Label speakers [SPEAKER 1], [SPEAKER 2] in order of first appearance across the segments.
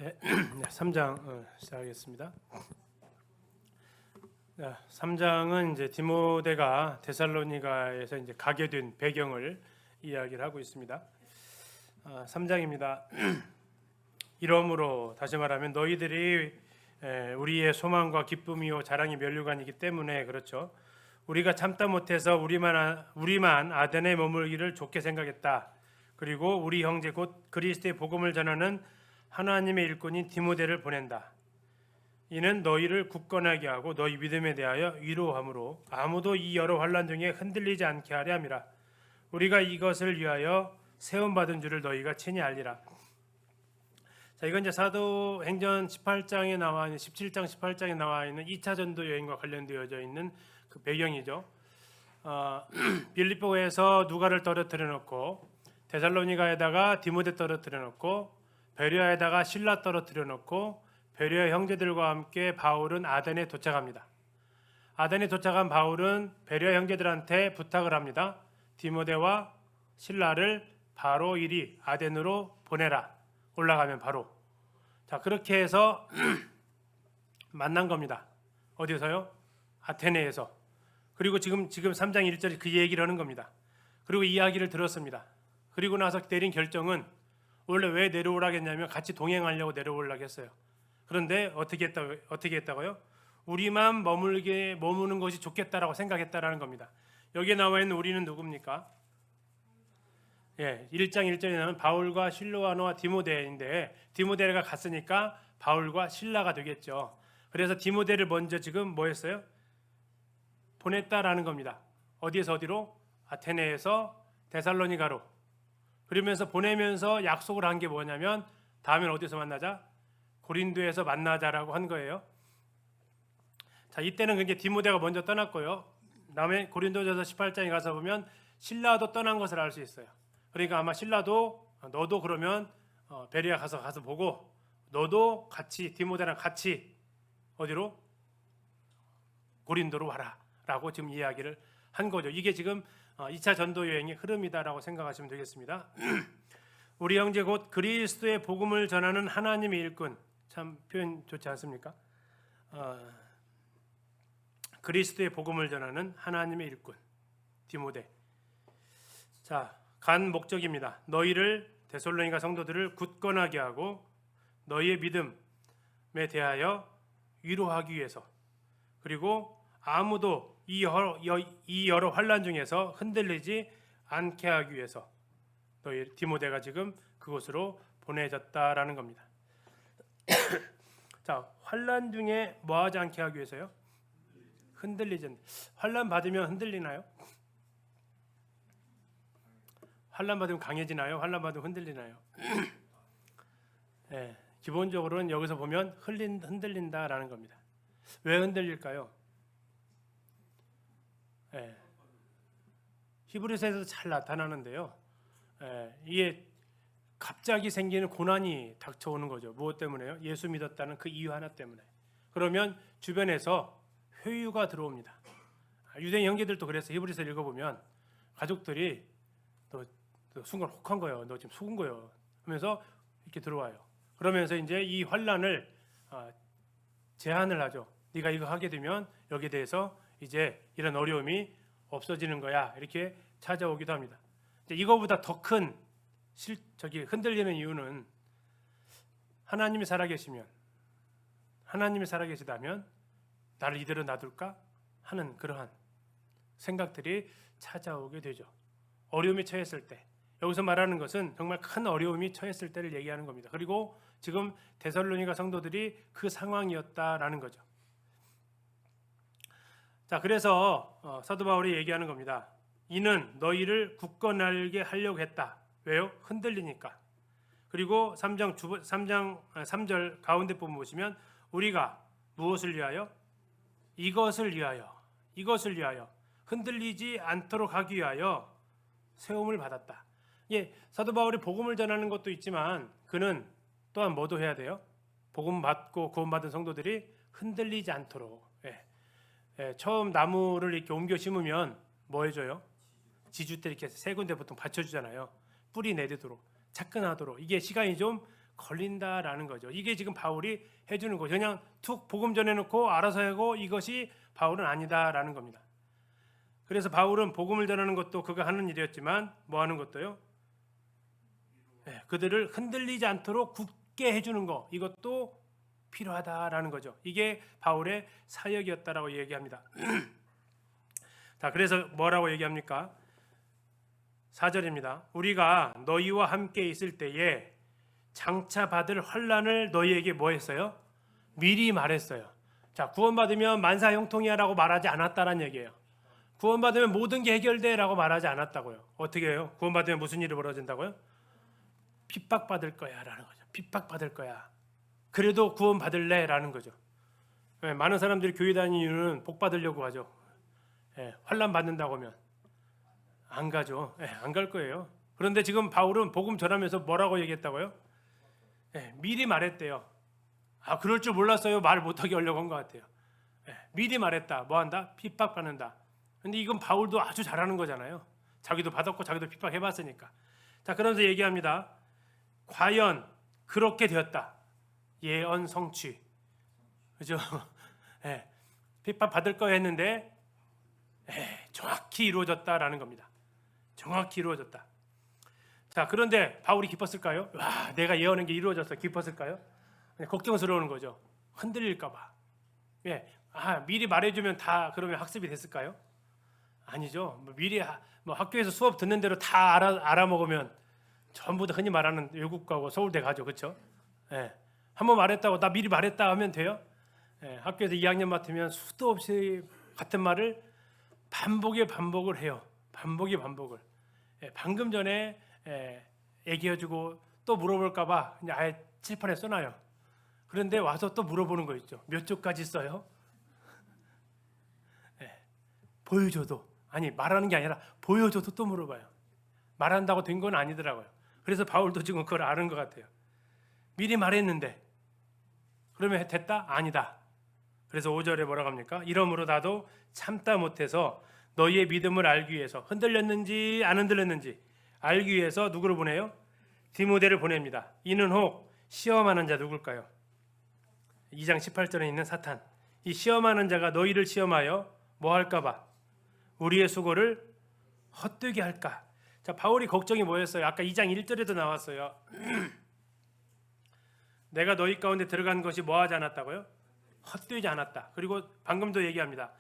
[SPEAKER 1] 네, 3장 시작하겠습니다. 3장은 이제 디모데가 데살로니가에서 이제 가게 된 배경을 이야기를 하고 있습니다. 3장입니다. 이러므로 다시 말하면 너희들이 우리의 소망과 기쁨이요 자랑이 면류관이기 때문에 그렇죠. 우리가 참다 못해서 우리만 아덴에 머물기를 좋게 생각했다. 그리고 우리 형제 곧 그리스도의 복음을 전하는 하나님의 일꾼인 디모데를 보낸다. 이는 너희를 굳건하게 하고 너희 믿음에 대하여 위로함으로 아무도 이 여러 환난 중에 흔들리지 않게 하려 함이라. 우리가 이것을 위하여 세움 받은 줄을 너희가 친히 알리라. 자, 이건 이제 사도행전 18장에 나와 있는 17장 18장에 나와 있는 2차 전도 여행과 관련되어져 있는 그 배경이죠. 빌립보에서 누가를 떨어뜨려 놓고 데살로니가에다가 디모데 떨어뜨려 놓고 베레아에다가 실라 떨어뜨려 놓고 베레아 형제들과 함께 바울은 아덴에 도착합니다. 아덴에 도착한 바울은 베레아 형제들한테 부탁을 합니다. 디모데와 실라를 바로 이리 아덴으로 보내라. 올라가면 바로. 자, 그렇게 해서 만난 겁니다. 어디서요? 아테네에서. 그리고 지금 3장 1절에 그 얘기를 하는 겁니다. 그리고 이야기를 들었습니다. 그리고 나서 내린 결정은 원래 왜 내려오라겠냐면 같이 동행하려고 내려오려고 했어요. 그런데 어떻게 했다고요? 우리만 머무는 것이 좋겠다라고 생각했다라는 겁니다. 여기에 나와 있는 우리는 누굽니까? 1장 1절에 나오는 바울과 실로아노와 디모데인데 디모데가 갔으니까 바울과 실라가 되겠죠. 그래서 디모데를 먼저 지금 뭐 했어요? 보냈다라는 겁니다. 어디에서 어디로? 아테네에서 데살로니가로. 그러면서 보내면서 약속을 한 게 뭐냐면 다음엔 어디서 만나자? 고린도에서 만나자라고 한 거예요. 자, 이때는 이제 디모데가 먼저 떠났고요. 다음에 고린도전서 18장에 가서 보면 실라도 떠난 것을 알 수 있어요. 그러니까 아마 실라도 너도 그러면 베레아 가서 보고 너도 같이 디모데랑 같이 어디로? 고린도로 와라라고 지금 이야기를 한 거죠. 이게 지금 2차 전도 여행의 흐름이다라고 생각하시면 되겠습니다. 우리 형제 곧 그리스도의 복음을 전하는 하나님의 일꾼. 참 표현 좋지 않습니까? 그리스도의 복음을 전하는 하나님의 일꾼 디모데. 자, 간 목적입니다. 너희를 데살로니가 성도들을 굳건하게 하고 너희의 믿음에 대하여 위로하기 위해서 그리고 아무도 이 여러 환난 중에서 흔들리지 않게 하기 위해서 너희 디모데가 지금 그곳으로 보내졌다라는 겁니다. 자, 환난 중에 뭐하지 않게 하기 위해서요? 흔들리지. 환난 받으면 흔들리나요? 환난 받으면 강해지나요? 환난 받으면 흔들리나요? 네, 기본적으로는 여기서 보면 흔들린다라는 겁니다. 왜 흔들릴까요? 히브리서에서 잘 나타나는데요. 이게 갑자기 생기는 고난이 닥쳐오는 거죠. 무엇 때문에요? 예수 믿었다는 그 이유 하나 때문에. 그러면 주변에서 회유가 들어옵니다. 유대인 형제들도 그래서 히브리서 읽어보면 가족들이 너 순간 혹한 거예요. 너 지금 속은 거예요. 하면서 이렇게 들어와요. 그러면서 이제 이 환난을 제한을 하죠. 네가 이거 하게 되면 여기에 대해서 이제 이런 어려움이 없어지는 거야. 이렇게 찾아오기도 합니다. 이거보다 더 큰 흔들리는 이유는 하나님이 살아계시다면 나를 이대로 놔둘까 하는 그러한 생각들이 찾아오게 되죠. 어려움이 처했을 때. 여기서 말하는 것은 정말 큰 어려움이 처했을 때를 얘기하는 겁니다. 그리고 지금 데살로니가 성도들이 그 상황이었다라는 거죠. 자, 그래서 사도 바울이 얘기하는 겁니다. 이는 너희를 굳건하게 하려고 했다. 왜요? 흔들리니까. 그리고 3절 가운데 부분 보시면 우리가 무엇을 위하여? 이것을 위하여 흔들리지 않도록 하기 위하여 세움을 받았다. 사도 바울이 복음을 전하는 것도 있지만 그는 또한 뭐도 해야 돼요? 복음 받고 구원받은 성도들이 흔들리지 않도록. 처음 나무를 이렇게 옮겨 심으면 뭐 해줘요? 지주 때 이렇게 세 군데 보통 받쳐주잖아요. 뿌리 내리도록, 차근하도록. 이게 시간이 좀 걸린다라는 거죠. 이게 지금 바울이 해주는 거죠. 그냥 툭 복음 전해놓고 알아서 하고 이것이 바울은 아니다라는 겁니다. 그래서 바울은 복음을 전하는 것도 그가 하는 일이었지만 뭐 하는 것도요? 네, 그들을 흔들리지 않도록 굳게 해주는 거, 이것도 필요하다라는 거죠. 이게 바울의 사역이었다라고 얘기합니다. 자, 그래서 뭐라고 얘기합니까? 4절입니다. 우리가 너희와 함께 있을 때에 장차 받을 환난을 너희에게 뭐 했어요? 미리 말했어요. 자, 구원받으면 만사형통이야라고 말하지 않았다는 얘기예요. 구원받으면 모든 게 해결돼라고 말하지 않았다고요. 어떻게 해요? 구원받으면 무슨 일이 벌어진다고요? 핍박받을 거야라는 거죠. 핍박받을 거야. 그래도 구원받을래라는 거죠. 네, 많은 사람들이 교회 다니는 이유는 복 받으려고 하죠. 네, 환난 받는다고 하면 안 가죠. 네, 안 갈 거예요. 그런데 지금 바울은 복음 전하면서 뭐라고 얘기했다고요? 네, 미리 말했대요. 아, 그럴 줄 몰랐어요. 말 못하게 하려고 한 것 같아요. 네, 미리 말했다. 뭐 한다? 핍박받는다. 근데 이건 바울도 아주 잘하는 거잖아요. 자기도 받았고 자기도 핍박해봤으니까. 자, 그러면서 얘기합니다. 과연 그렇게 되었다. 예언 성취. 그죠? 네, 핍박받을 거 했는데 정확히 이루어졌다라는 겁니다. 정확히 이루어졌다. 자, 그런데 바울이 기뻤을까요? 와, 내가 예언한 게 이루어졌어. 기뻤을까요? 걱정스러운 거죠. 흔들릴까 봐. 예, 미리 말해주면 다 그러면 학습이 됐을까요? 아니죠. 미리 학교에서 수업 듣는 대로 다 알아먹으면 전부 다 흔히 말하는 외국 가고 서울대 가죠. 그렇죠? 예, 한번 말했다고 나 미리 말했다 하면 돼요? 예, 학교에서 2학년 맡으면 수도 없이 같은 말을 반복을 해요. 반복을. 예, 방금 전에 얘기해주고 또 물어볼까 봐 그냥 아예 칠판에 써놔요. 그런데 와서 또 물어보는 거 있죠. 몇 쪽까지 써요? 보여줘도 아니 말하는 게 아니라 보여줘도 또 물어봐요. 말한다고 된 건 아니더라고요. 그래서 바울도 지금 그걸 아는 것 같아요. 미리 말했는데 그러면 됐다? 아니다. 그래서 5절에 뭐라고 합니까? 이러므로 나도 참다 못해서 너희의 믿음을 알기 위해서 흔들렸는지 안 흔들렸는지 알기 위해서 누구를 보내요? 디모데를 보냅니다. 이는 혹 시험하는 자 누굴까요? 2장 18절에 있는 사탄. 이 시험하는 자가 너희를 시험하여 뭐 할까 봐 우리의 수고를 헛되게 할까. 자, 바울이 걱정이 뭐였어요? 아까 2장 1절에도 나왔어요. 내가 너희 가운데 들어간 것이 뭐 하지 않았다고요? 헛되지 않았다. 그리고 방금도 얘기합니다.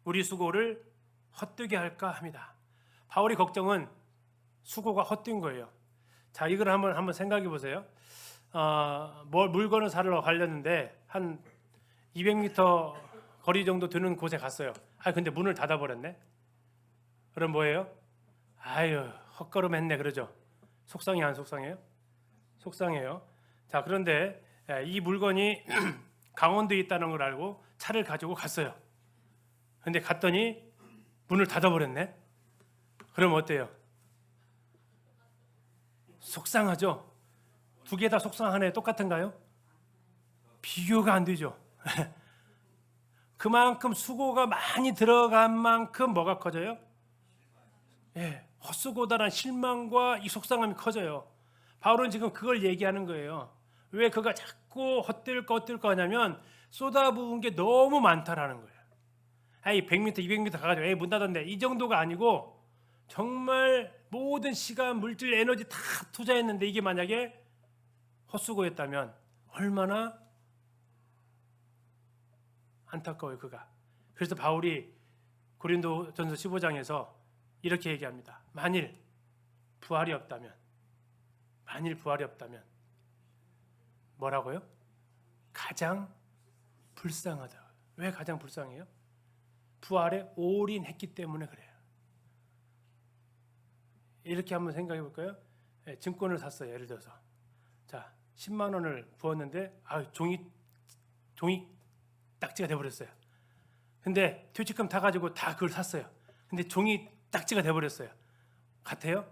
[SPEAKER 1] 우리 수고를 헛되게 할까 합니다. 바울이 걱정은 수고가 헛된 거예요. 자, 이걸 한번 생각해 보세요. 물건을 사러 가려는데 한 200m 거리 정도 되는 곳에 갔어요. 근데 문을 닫아버렸네. 그럼 뭐예요? 아유, 헛걸음했네 그러죠. 속상해 안 속상해요? 속상해요. 자, 그런데 이 물건이 강원도에 있다는 걸 알고 차를 가지고 갔어요. 근데 갔더니 문을 닫아버렸네. 그럼 어때요? 속상하죠? 두 개 다 속상하네. 똑같은가요? 비교가 안 되죠. 그만큼 수고가 많이 들어간 만큼 뭐가 커져요? 헛수고다란 실망과 이 속상함이 커져요. 바울은 지금 그걸 얘기하는 거예요. 왜 그가 자꾸 헛될까 하냐면 쏟아부은 게 너무 많다라는 거예요. 100m, 200m 가가지고 문 닫았네. 이 정도가 아니고 정말 모든 시간, 물질, 에너지 다 투자했는데 이게 만약에 헛수고였다면 얼마나 안타까워요, 그가. 그래서 바울이 고린도전서 15장에서 이렇게 얘기합니다. 만일 부활이 없다면 뭐라고요? 가장 불쌍하다. 왜 가장 불쌍해요? 부활에 올인했기 때문에 그래요. 이렇게 한번 생각해 볼까요? 증권을 샀어요. 예를 들어서 자, 10만 원을 부었는데 종이 딱지가 돼버렸어요. 근데 퇴직금 타가지고 다 그걸 샀어요. 근데 종이 딱지가 돼버렸어요. 같아요?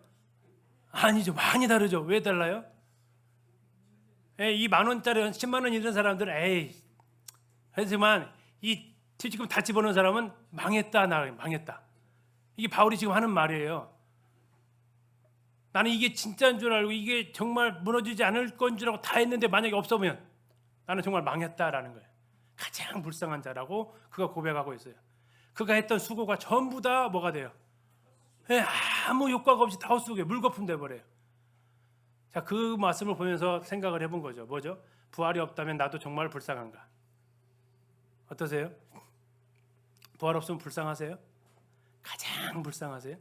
[SPEAKER 1] 아니죠. 많이 다르죠. 왜 달라요? 이 10,000원짜리 10만 원 잃은 사람들은 하지만 이 퇴직금 다 집어넣은 사람은 망했다. 이게 바울이 지금 하는 말이에요. 나는 이게 진짜인 줄 알고 이게 정말 무너지지 않을 건 줄 알고 다 했는데 만약에 없으면 나는 정말 망했다라는 거예요. 가장 불쌍한 자라고 그가 고백하고 있어요. 그가 했던 수고가 전부 다 뭐가 돼요? 아무 효과가 없이 다 헛수고에 물거품 돼버려요. 자, 그 말씀을 보면서 생각을 해본 거죠. 뭐죠? 부활이 없다면 나도 정말 불쌍한가? 어떠세요? 부활 없으면 불쌍하세요? 가장 불쌍하세요?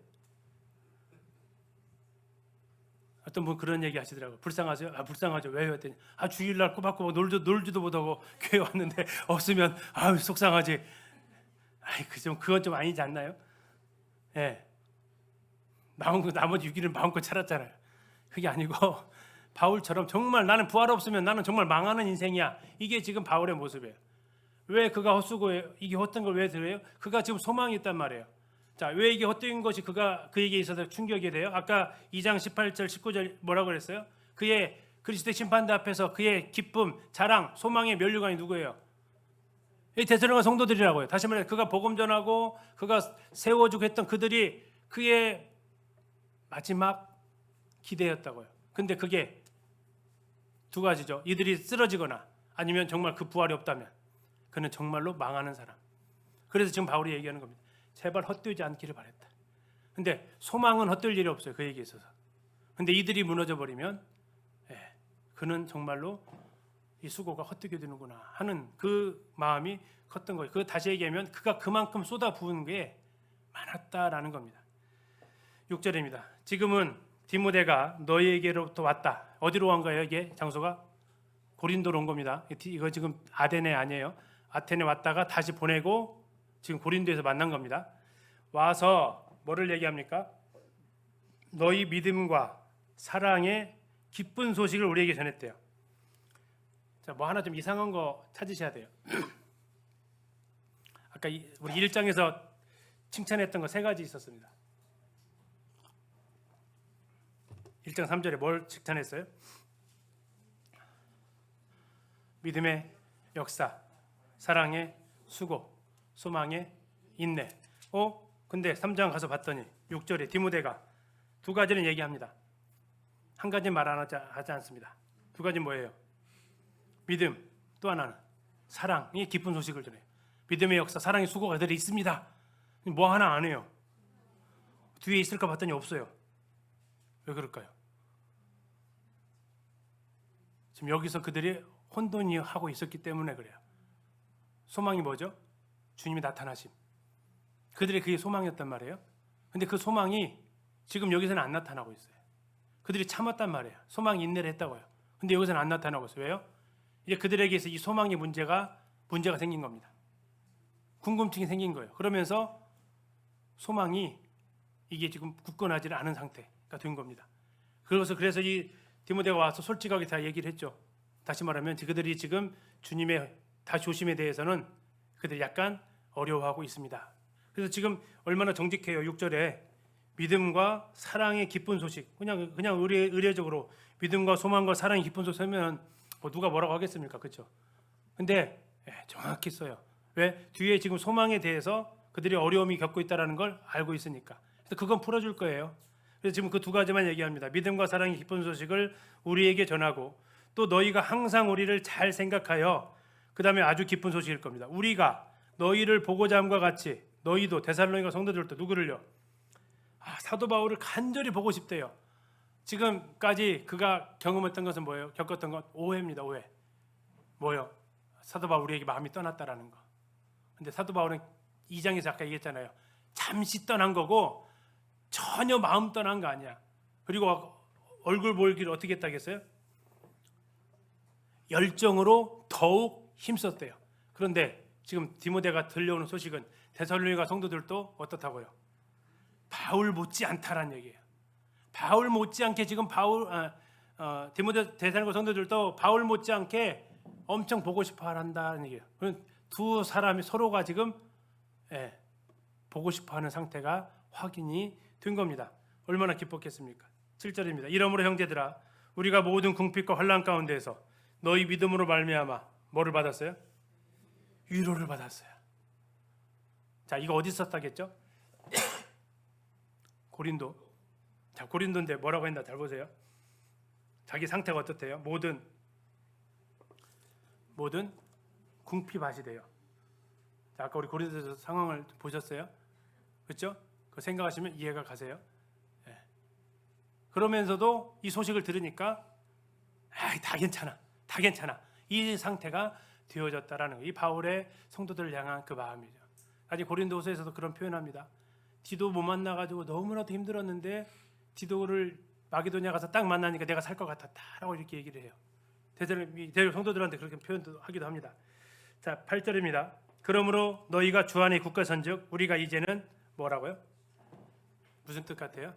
[SPEAKER 1] 어떤 분 그런 얘기 하시더라고요. 불쌍하세요? 아, 불쌍하죠. 왜요? 했더니 주일날 꼬박꼬박 놀지도 못하고 교회 왔는데 없으면 속상하지. 그건 좀 아니지 않나요? 예. 나머지 6일은 마음껏 살았잖아요. 그게 아니고 바울처럼 정말 나는 부활 없으면 나는 정말 망하는 인생이야. 이게 지금 바울의 모습이에요. 왜 그가 헛수고해요? 이게 헛된 걸 왜 들어요? 그가 지금 소망이 있단 말이에요. 자, 왜 이게 헛된 것이 그에게 있어서 충격이 돼요? 아까 2장 18절 19절 뭐라고 그랬어요? 그의 그리스도의 심판대 앞에서 그의 기쁨, 자랑, 소망의 면류관이 누구예요? 이 데살로니가 성도들이라고요. 다시 말해 그가 복음 전하고 그가 세워주고 했던 그들이 그의 마지막 기대였다고요. 근데 그게 두 가지죠. 이들이 쓰러지거나 아니면 정말 그 부활이 없다면 그는 정말로 망하는 사람. 그래서 지금 바울이 얘기하는 겁니다. 제발 헛되지 않기를 바랬다. 근데 소망은 헛될 일이 없어요. 그에게 있어서. 근데 이들이 무너져 버리면 그는 정말로 이 수고가 헛되게 되는구나 하는 그 마음이 컸던 거예요. 그 다시 얘기하면 그가 그만큼 쏟아부은 게 많았다라는 겁니다. 6절입니다. 지금은 디모데가 너희에게로부터 왔다. 어디로 간 거예요? 이게 장소가 고린도로 온 겁니다. 이거 지금 아테네 아니에요. 아테네 왔다가 다시 보내고 지금 고린도에서 만난 겁니다. 와서 뭐를 얘기합니까? 너희 믿음과 사랑의 기쁜 소식을 우리에게 전했대요. 자, 뭐 하나 좀 이상한 거 찾으셔야 돼요. 아까 우리 1장에서 칭찬했던 거 3가지 있었습니다. 1장 3절에 뭘 칭찬했어요? 믿음의 역사, 사랑의 수고, 소망의 인내. 근데 3장 가서 봤더니 6절에 디모데가 2가지는 얘기합니다. 한 가지 말 안 하지 않습니다. 2가지 뭐예요? 믿음, 또 하나는 사랑이 기쁜 소식을 전해요. 믿음의 역사, 사랑의 수고가 그들이 있습니다. 뭐 하나 안 해요. 뒤에 있을까 봤더니 없어요. 왜 그럴까요? 지금 여기서 그들이 혼돈이 하고 있었기 때문에 그래요. 소망이 뭐죠? 주님이 나타나심. 그들의 그게 소망이었단 말이에요. 근데 그 소망이 지금 여기서는 안 나타나고 있어요. 그들이 참았단 말이에요. 소망이 인내를 했다고요. 근데 여기서는 안 나타나고 있어요. 왜요? 이제 그들에게서 이 소망의 문제가 생긴 겁니다. 궁금증이 생긴 거예요. 그러면서 소망이 이게 지금 굳건하지 않은 상태가 된 겁니다. 그래서 이 디모데가 와서 솔직하게 다 얘기를 했죠. 다시 말하면 그들이 지금 주님의 다 조심에 대해서는 그들이 약간 어려워하고 있습니다. 그래서 지금 얼마나 정직해요. 6절에 믿음과 사랑의 기쁜 소식. 그냥 의례적으로 믿음과 소망과 사랑의 기쁜 소식 하면 뭐 누가 뭐라고 하겠습니까? 그렇죠? 근데 정확히 써요. 왜? 뒤에 지금 소망에 대해서 그들이 어려움이 겪고 있다는 걸 알고 있으니까. 그래서 그건 풀어줄 거예요. 그래서 지금 그 2가지만 얘기합니다. 믿음과 사랑의 기쁜 소식을 우리에게 전하고 또 너희가 항상 우리를 잘 생각하여 그 다음에 아주 기쁜 소식일 겁니다. 우리가 너희를 보고자 함과 같이 너희도 데살로니가 성도들도 누구를요? 사도 바울을 간절히 보고 싶대요. 지금까지 그가 경험했던 것은 뭐예요? 겪었던 것 오해입니다. 오해. 뭐요? 사도 바울 우리에게 마음이 떠났다라는 거. 근데 사도 바울은 2장에서 아까 얘기했잖아요. 잠시 떠난 거고 전혀 마음 떠난 거 아니야. 그리고 얼굴 보이기를 어떻게 했다겠어요? 열정으로 더욱 힘썼대요. 그런데 지금 디모데가 들려오는 소식은 데살로니가 성도들도 어떻다고요? 바울 못지 않다라는 얘기예요. 바울 못지않게 지금 디모데 데살로니가 성도들도 바울 못지않게 엄청 보고 싶어한다는 얘기예요. 두 사람이 서로가 지금 보고 싶어하는 상태가 확인이 된 겁니다. 얼마나 기뻤겠습니까? 7절입니다. 이러므로 형제들아 우리가 모든 궁핍과 환난 가운데에서 너희 믿음으로 말미암아 뭐를 받았어요? 위로를 받았어요. 자, 이거 어디 썼다겠죠? 고린도. 자, 고린도인데 뭐라고 했나 잘 보세요. 자기 상태가 어떻대요? 모든 궁핍하시 돼요. 자, 아까 우리 고린도에서 상황을 보셨어요? 그렇죠? 그 생각하시면 이해가 가세요. 예. 그러면서도 이 소식을 들으니까 다 괜찮아. 이 상태가 되어졌다라는 거예요. 이 바울의 성도들을 향한 그 마음이죠. 아직 고린도서에서도 그런 표현합니다. 디도 못 만나가지고 너무나도 힘들었는데 디도를 마게도냐 가서 딱 만나니까 내가 살 것 같았다라고 이렇게 얘기를 해요. 대대로 성도들한테 그렇게 표현도 하기도 합니다. 자, 8절입니다. 그러므로 너희가 주 안에 굳건선즉 우리가 이제는 뭐라고요? 무슨 뜻 같아요?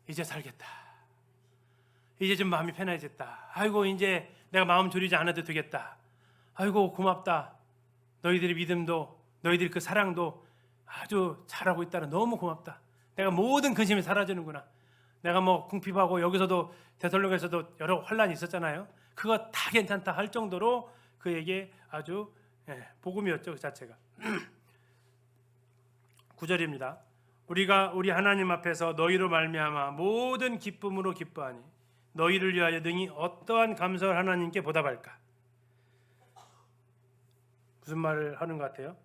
[SPEAKER 1] 이제 살겠다. 이제 좀 마음이 편해졌다. 아이고 이제 내가 마음 졸이지 않아도 되겠다. 아이고 고맙다. 너희들의 믿음도 너희들의 그 사랑도 아주 잘하고 있다는 너무 고맙다. 내가 모든 근심이 사라지는구나. 내가 뭐 궁핍하고 여기서도 데살로니가에서도 여러 환란이 있었잖아요. 그거 다 괜찮다 할 정도로 그에게 아주 복음이었죠. 그 자체가. 9절입니다. 우리가 우리 하나님 앞에서 너희로 말미암아 모든 기쁨으로 기뻐하니 너희를 위하여 능히 어떠한 감사를 하나님께 보답할까? 무슨 말을 하는 것 같아요?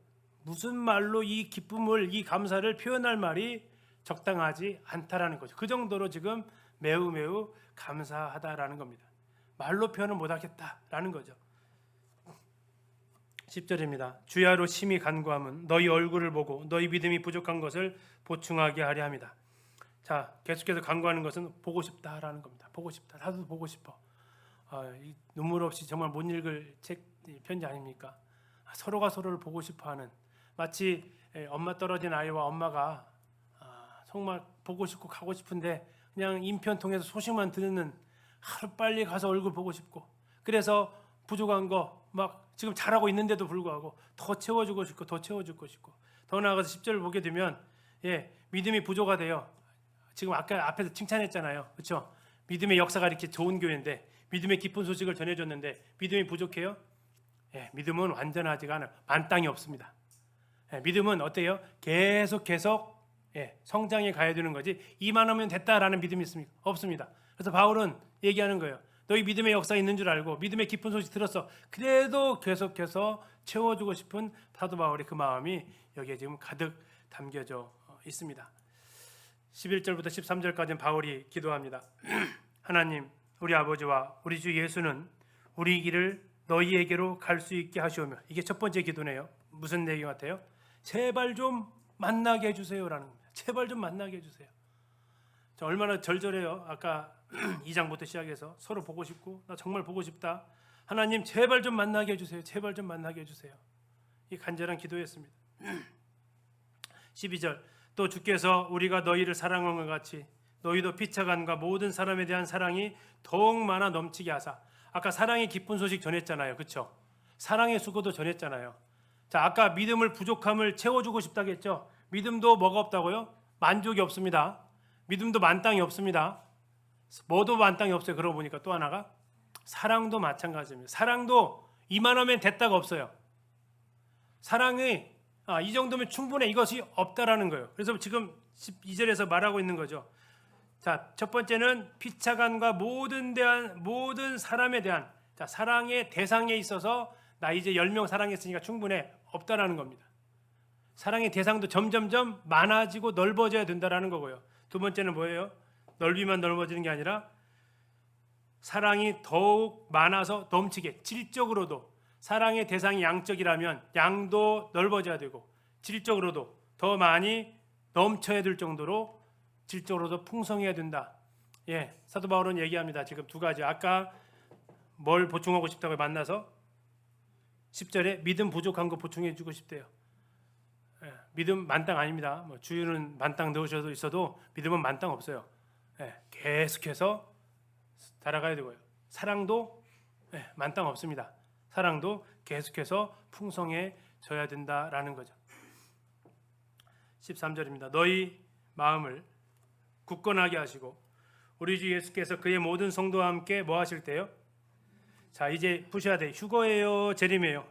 [SPEAKER 1] 무슨 말로 이 기쁨을, 이 감사를 표현할 말이 적당하지 않다라는 거죠. 그 정도로 지금 매우 감사하다라는 겁니다. 말로 표현을 못하겠다라는 거죠. 10절입니다. 주야로 심히 간구함은 너희 얼굴을 보고 너희 믿음이 부족한 것을 보충하게 하려 합니다. 자, 계속해서 간구하는 것은 보고 싶다라는 겁니다. 보고 싶다. 나도 보고 싶어. 이 눈물 없이 정말 못 읽을 책 편지 아닙니까? 서로가 서로를 보고 싶어하는, 마치 엄마 떨어진 아이와 엄마가 정말 보고 싶고 가고 싶은데 그냥 인편 통해서 소식만 듣는, 하루빨리 가서 얼굴 보고 싶고, 그래서 부족한 거 막 지금 잘하고 있는데도 불구하고 더 채워주고 싶고 더 채워주고 싶고, 더 나아가서 10절을 보게 되면 믿음이 부족하 돼요. 지금 아까 앞에서 칭찬했잖아요. 그렇죠? 믿음의 역사가 이렇게 좋은 교회인데, 믿음의 깊은 소식을 전해줬는데 믿음이 부족해요? 믿음은 완전하지가 않아요. 만땅이 없습니다. 믿음은 어때요? 계속 성장해 가야 되는 거지, 이만하면 됐다라는 믿음이 있습니까? 없습니다. 그래서 바울은 얘기하는 거예요. 너희 믿음의 역사가 있는 줄 알고 믿음의 깊은 소식 들었어. 그래도 계속해서 채워주고 싶은 사도 바울의 그 마음이 여기에 지금 가득 담겨져 있습니다. 11절부터 13절까지는 바울이 기도합니다. 하나님, 우리 아버지와 우리 주 예수는 우리 길을 너희에게로 갈 수 있게 하시오며. 이게 첫 번째 기도네요. 무슨 내용 같아요? 제발 좀 만나게 해주세요라는 겁니다. 제발 좀 만나게 해주세요. 얼마나 절절해요. 아까 2장부터 시작해서 서로 보고 싶고, 나 정말 보고 싶다. 하나님 제발 좀 만나게 해주세요. 제발 좀 만나게 해주세요. 이 간절한 기도였습니다. 12절, 또 주께서 우리가 너희를 사랑한 것 같이 너희도 피차간과 모든 사람에 대한 사랑이 더욱 많아 넘치게 하사. 아까 사랑의 기쁜 소식 전했잖아요. 그렇죠? 사랑의 수고도 전했잖아요. 자, 아까 믿음을 부족함을 채워주고 싶다겠죠. 믿음도 뭐가 없다고요? 만족이 없습니다. 믿음도 만땅이 없습니다. 뭐도 만땅이 없어요. 그러고 보니까 또 하나가 사랑도 마찬가지입니다. 사랑도 이만하면 됐다가 없어요. 사랑이 이 정도면 충분해, 이것이 없다라는 거예요. 그래서 지금 12절에서 말하고 있는 거죠. 자, 첫 번째는 피차간과 모든 사람에 대한, 자, 사랑의 대상에 있어서 나 이제 10명 사랑했으니까 충분해, 없다라는 겁니다. 사랑의 대상도 점점점 많아지고 넓어져야 된다라는 거고요. 두 번째는 뭐예요? 넓이만 넓어지는 게 아니라 사랑이 더욱 많아서 넘치게, 질적으로도 사랑의 대상이 양적이라면 양도 넓어져야 되고, 질적으로도 더 많이 넘쳐야 될 정도로 질적으로도 풍성해야 된다. 사도 바울은 얘기합니다. 지금 두 가지. 아까 뭘 보충하고 싶다고 만나서 10절에 믿음 부족한 거 보충해 주고 싶대요. 믿음 만땅 아닙니다. 주유는 만땅 넣으셔도 있어도 믿음은 만땅 없어요. 계속해서 달아가야 되고요. 사랑도 만땅 없습니다. 사랑도 계속해서 풍성해져야 된다라는 거죠. 13절입니다. 너희 마음을 굳건하게 하시고 우리 주 예수께서 그의 모든 성도와 함께 뭐 하실 때요? 자, 이제 푸셔야 돼요. 휴거예요, 재림이에요?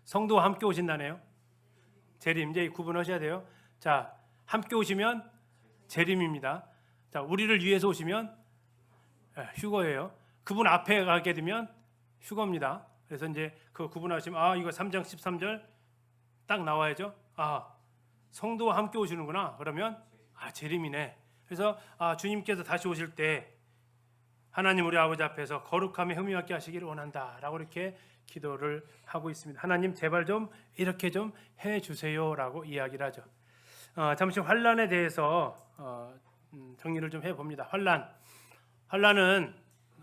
[SPEAKER 1] 성도와 함께 오신다네요. 재림, 이제 구분하셔야 돼요. 자, 함께 오시면 재림입니다. 자, 우리를 위해서 오시면 휴거예요. 그분 앞에 가게 되면 휴거입니다. 그래서 이제 그 구분하시면 이거 3장 13절 딱 나와야죠. 성도와 함께 오시는구나. 그러면 재림이네. 그래서 주님께서 다시 오실 때 하나님 우리 아버지 앞에서 거룩함에 흠이 없게 하시기를 원한다라고 이렇게 기도를 하고 있습니다. 하나님 제발 좀 이렇게 좀 해주세요라고 이야기를 하죠. 잠시 환난에 대해서 정리를 좀 해봅니다. 환난은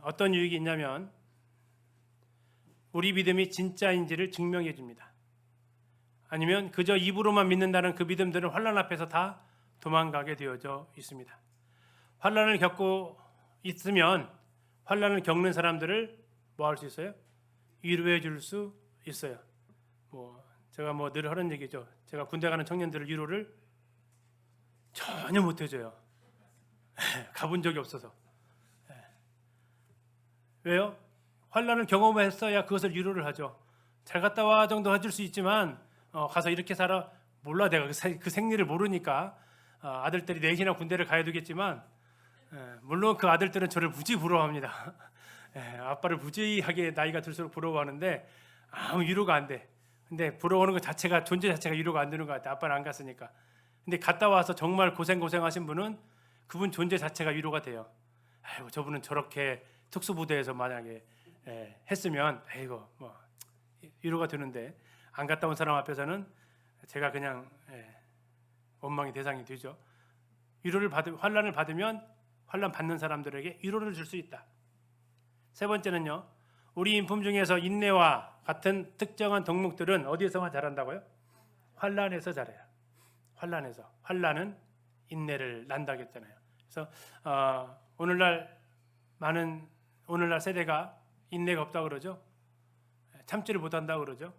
[SPEAKER 1] 어떤 유익이 있냐면 우리 믿음이 진짜인지를 증명해 줍니다. 아니면 그저 입으로만 믿는다는 그 믿음들은 환난 앞에서 다 도망가게 되어져 있습니다. 환난을 겪고 있으면 환난을 겪는 사람들을 뭐 할 수 있어요? 위로해 줄 수 있어요. 제가 늘 하는 얘기죠. 제가 군대 가는 청년들을 위로를 전혀 못 해줘요. 가본 적이 없어서. 왜요? 환난을 경험했어야 그것을 위로를 하죠. 잘 갔다 와 정도 해줄 수 있지만 가서 이렇게 살아 몰라. 내가 그 생리를 모르니까 아들들이 넷이나 군대를 가야 되겠지만 물론 그 아들들은 저를 무지 부러워합니다. 아빠를 무지하게 나이가 들수록 부러워하는데 아무 위로가 안 돼. 근데 부러워하는 것 자체가 존재 자체가 위로가 안 되는 것 같아. 아빠는 안 갔으니까. 근데 갔다 와서 정말 고생하신 분은 그분 존재 자체가 위로가 돼요. 아이고 저분은 저렇게 특수부대에서 만약에 했으면 위로가 되는데 안 갔다 온 사람 앞에서는 제가 그냥 원망의 대상이 되죠. 환난을 받으면 환난 받는 사람들에게 위로를 줄 수 있다. 세 번째는요. 우리 인품 중에서 인내와 같은 특정한 덕목들은 어디에서만 자란다고요? 환난에서 자라요. 환난은 인내를 난다고 했잖아요. 그래서 오늘날 세대가 인내가 없다고 그러죠. 참지를 못한다고 그러죠.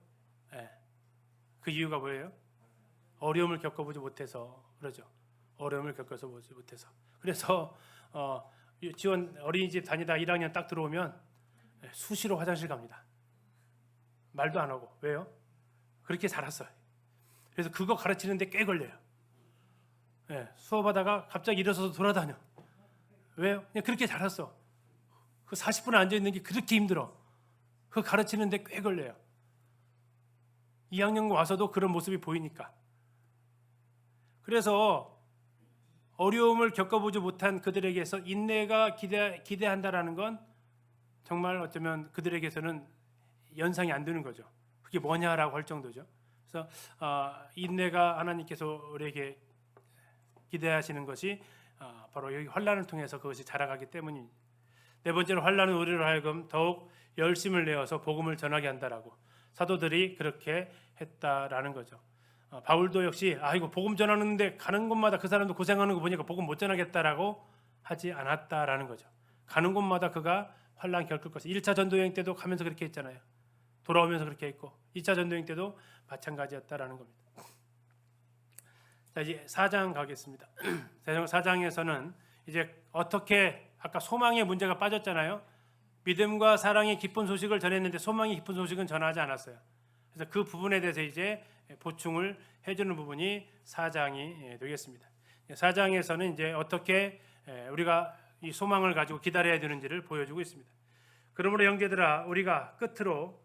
[SPEAKER 1] 그 이유가 뭐예요? 어려움을 겪어보지 못해서 그러죠. 어려움을 겪어서 보지 못해서. 그래서 유치원 어린이집 다니다 1학년 딱 들어오면 수시로 화장실 갑니다. 말도 안 하고. 왜요? 그렇게 자랐어요. 그래서 그거 가르치는데 꽤 걸려요. 수업하다가 갑자기 일어서서 돌아다녀. 왜요? 그냥 그렇게 자랐어. 그 40분 앉아있는 게 그렇게 힘들어. 그거 가르치는데 꽤 걸려요. 2학년 와서도 그런 모습이 보이니까. 그래서 어려움을 겪어보지 못한 그들에게서 인내가 기대한다라는 건 정말 어쩌면 그들에게서는 연상이 안 되는 거죠. 그게 뭐냐라고 할 정도죠. 그래서 인내가 하나님께서 우리에게 기대하시는 것이 바로 여기 환난을 통해서 그것이 자라가기 때문입니다. 네 번째로 환난은 우리로 하여금 더욱 열심을 내어서 복음을 전하게 한다라고 사도들이 그렇게 했다라는 거죠. 바울도 역시 이거 복음 전하는데 가는 곳마다 그 사람도 고생하는 거 보니까 복음 못 전하겠다라고 하지 않았다라는 거죠. 가는 곳마다 그가 환난 겪을 것을 1차 전도여행 때도 가면서 그렇게 했잖아요. 돌아오면서 그렇게 했고 2차 전도여행 때도 마찬가지였다라는 겁니다. 자, 이제 4장 가겠습니다. 4장에서는 이제 어떻게 아까 소망의 문제가 빠졌잖아요. 믿음과 사랑의 기쁜 소식을 전했는데 소망의 기쁜 소식은 전하지 않았어요. 그래서 그 부분에 대해서 이제 보충을 해주는 부분이 4장이 되겠습니다. 4장에서는 이제 어떻게 우리가 이 소망을 가지고 기다려야 되는지를 보여주고 있습니다. 그러므로 형제들아 우리가 끝으로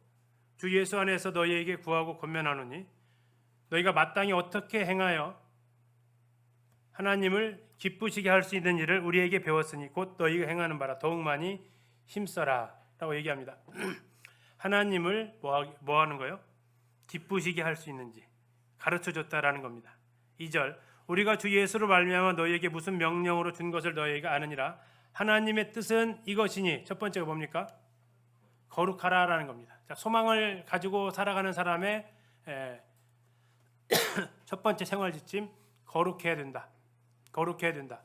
[SPEAKER 1] 주 예수 안에서 너희에게 구하고 권면하노니 너희가 마땅히 어떻게 행하여 하나님을 기쁘시게 할 수 있는 일을 우리에게 배웠으니 곧 너희가 행하는 바라 더욱 많이 힘써라 라고 얘기합니다. 하나님을 뭐 하는 거예요? 기쁘시게 할 수 있는지 가르쳐줬다라는 겁니다. 2절 우리가 주 예수로 말미암아 너희에게 무슨 명령으로 준 것을 너희가 아느니라 하나님의 뜻은 이것이니 첫 번째가 뭡니까? 거룩하라라는 겁니다. 자, 소망을 가지고 살아가는 사람의 첫 번째 생활 지침 거룩해야 된다. 거룩해야 된다.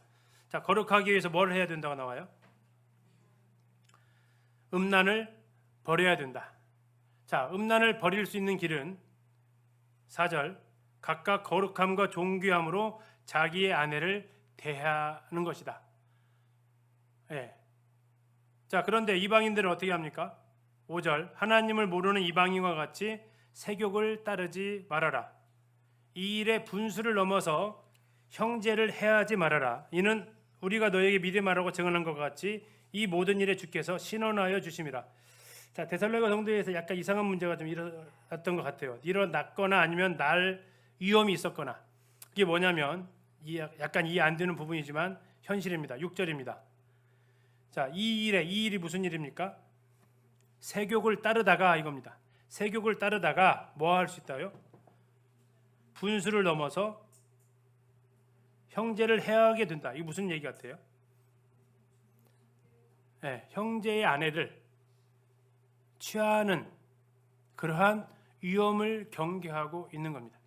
[SPEAKER 1] 자, 거룩하기 위해서 뭘 해야 된다고 나와요? 음란을 버려야 된다. 자, 음란을 버릴 수 있는 길은 4절 각각 거룩함과 존귀함으로 자기의 아내를 대하는 것이다. 자, 그런데 이방인들은 어떻게 합니까? 5절 하나님을 모르는 이방인과 같이 세욕을 따르지 말아라. 이 일의 분수를 넘어서 형제를 해하지 말아라. 이는 우리가 너에게 미리 말하고 증언한 것 같이 이 모든 일에 주께서 신원하여 주심이라. 자, 데살로니가 성도에서 약간 이상한 문제가 좀 일어났던 것 같아요. 일어났거나 아니면 날 위험이 있었거나. 그게 뭐냐면 약간 이해 안 되는 부분이지만 현실입니다. 6절입니다. 자, 이 일이 무슨 일입니까? 세욕을 따르다가 이겁니다. 세욕을 따르다가 뭐 할 수 있다요? 분수를 넘어서 형제를 해하게 된다. 이게 무슨 얘기 같아요? 네, 형제의 아내를 취하는 그러한 위험을 경계하고 있는 겁니다.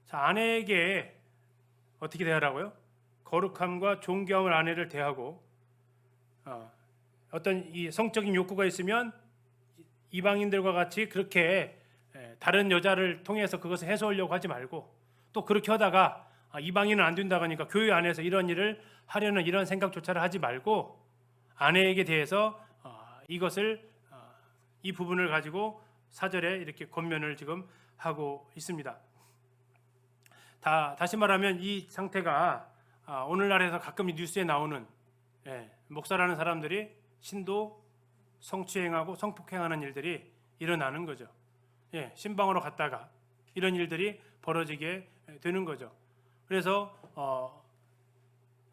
[SPEAKER 1] 자, 아내에게 어떻게 대하라고요? 거룩함과 존경함을 아내를 대하고 어떤 이 성적인 욕구가 있으면 이방인들과 같이 그렇게 다른 여자를 통해서 그것을 해소하려고 하지 말고 또 그렇게 하다가 이방인은 안 된다고 하니까 교회 안에서 이런 일을 하려는 이런 생각조차를 하지 말고 아내에게 대해서 이것을 이 부분을 가지고 4절에 이렇게 권면을 지금 하고 있습니다. 다시 말하면 이 상태가 오늘날에서 가끔 뉴스에 나오는 목사라는 사람들이 신도 성추행하고 성폭행하는 일들이 일어나는 거죠. 신방으로 갔다가 이런 일들이 벌어지게 되는 거죠. 그래서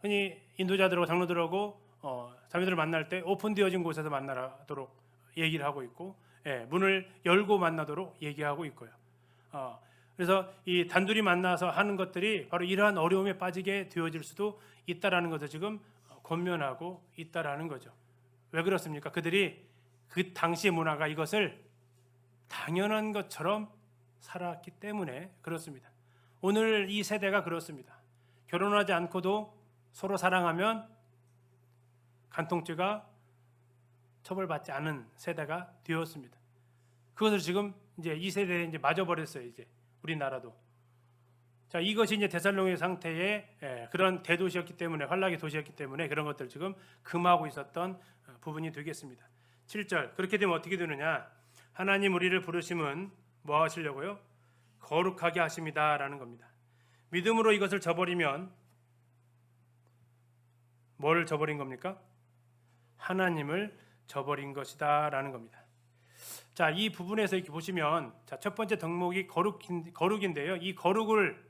[SPEAKER 1] 흔히 인도자들하고 장로들하고 자매들을 만날 때 오픈되어진 곳에서 만나도록 얘기를 하고 있고 문을 열고 만나도록 얘기하고 있고요. 그래서 이 단둘이 만나서 하는 것들이 바로 이러한 어려움에 빠지게 되어질 수도 있다라는 것을 지금 권면하고 있다라는 거죠. 왜 그렇습니까? 그들이 그 당시의 문화가 이것을 당연한 것처럼 살았기 때문에 그렇습니다. 오늘 이 세대가 그렇습니다. 결혼하지 않고도 서로 사랑하면 간통죄가 처벌받지 않은 세대가 되었습니다. 그것을 지금 이제 이 세대에 이제 맞아버렸어요. 이제 우리나라도. 자, 이것이 이제 데살로니가 상태의 그런 대도시였기 때문에 환락의 도시였기 때문에 그런 것들 지금 금하고 있었던 부분이 되겠습니다. 7절 그렇게 되면 어떻게 되느냐? 하나님 우리를 부르심은 뭐 하시려고요? 거룩하게 하십니다라는 겁니다. 믿음으로 이것을 저버리면 뭘 저버린 겁니까? 하나님을 저버린 것이다라는 겁니다. 자, 이 부분에서 이렇게 보시면 자, 첫 번째 덕목이 거룩인데요. 이 거룩을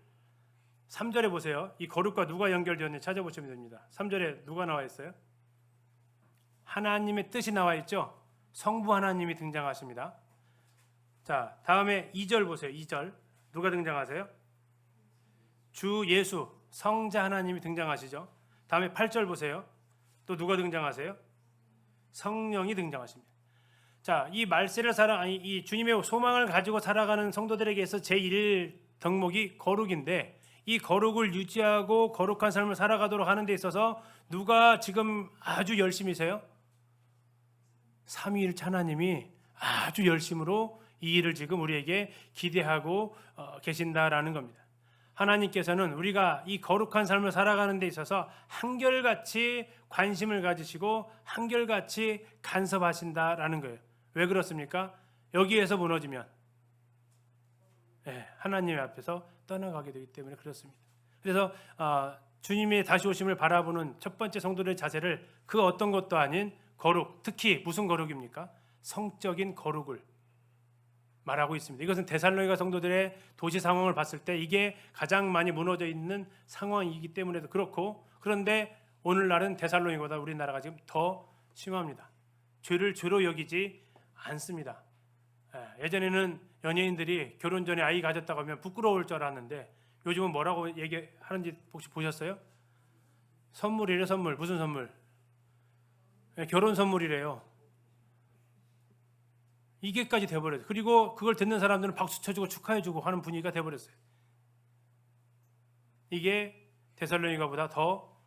[SPEAKER 1] 3절에 보세요. 이 거룩과 누가 연결되었는지 찾아보시면 됩니다. 3절에 누가 나와 있어요? 하나님의 뜻이 나와 있죠. 성부 하나님이 등장하십니다. 자, 다음에 2절 보세요. 2절 누가 등장하세요? 주 예수 성자 하나님이 등장하시죠. 다음에 8절 보세요. 또 누가 등장하세요? 성령이 등장하십니다. 자, 이 말세를 이 주님의 소망을 가지고 살아가는 성도들에게서 제1 덕목이 거룩인데 이 거룩을 유지하고 거룩한 삶을 살아가도록 하는 데 있어서 누가 지금 아주 열심히세요? 삼위일체 하나님이 아주 열심으로 이 일을 지금 우리에게 기대하고 계신다라는 겁니다. 하나님께서는 우리가 이 거룩한 삶을 살아가는 데 있어서 한결같이 관심을 가지시고 한결같이 간섭하신다라는 거예요. 왜 그렇습니까? 여기에서 무너지면 하나님 앞에서 떠나가게 되기 때문에 그렇습니다. 그래서 주님의 다시 오심을 바라보는 첫 번째 성도들의 자세를 그 어떤 것도 아닌 거룩, 특히 무슨 거룩입니까? 성적인 거룩을 말하고 있습니다. 이것은 데살로니가 성도들의 도시 상황을 봤을 때 이게 가장 많이 무너져 있는 상황이기 때문에도 그렇고, 그런데 오늘날은 데살로니가보다 우리나라가 지금 더 심합니다. 죄를 죄로 여기지 않습니다. 예전에는 연예인들이 결혼 전에 아이 가졌다고 하면 부끄러울 줄 알았는데 요즘은 뭐라고 얘기하는지 혹시 보셨어요? 선물이래. 선물. 무슨 선물? 결혼 선물이래요. 이게까지 돼버렸어요. 그리고 그걸 듣는 사람들은 박수 쳐주고 축하해주고 하는 분위기가 돼버렸어요. 이게 데살로니가보다 더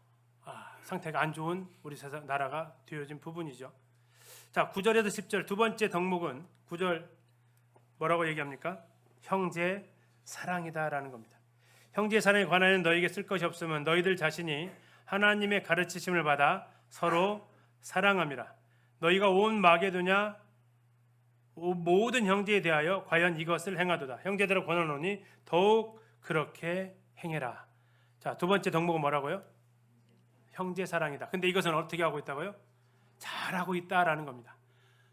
[SPEAKER 1] 상태가 안 좋은 우리 나라가 되어진 부분이죠. 자, 9절에서 10절 두 번째 덕목은 9절 뭐라고 얘기합니까? 형제 사랑이다라는 겁니다. 형제 사랑에 관하여는 너에게 쓸 것이 없으면 너희들 자신이 하나님의 가르치심을 받아 서로 사랑함이라. 너희가 온 마게도냐 모든 형제에 대하여 과연 이것을 행하도다. 형제들을 권하노니 더욱 그렇게 행해라. 자, 두 번째 덕목은 뭐라고요? 형제 사랑이다. 근데 이것은 어떻게 하고 있다고요? 잘하고 있다라는 겁니다.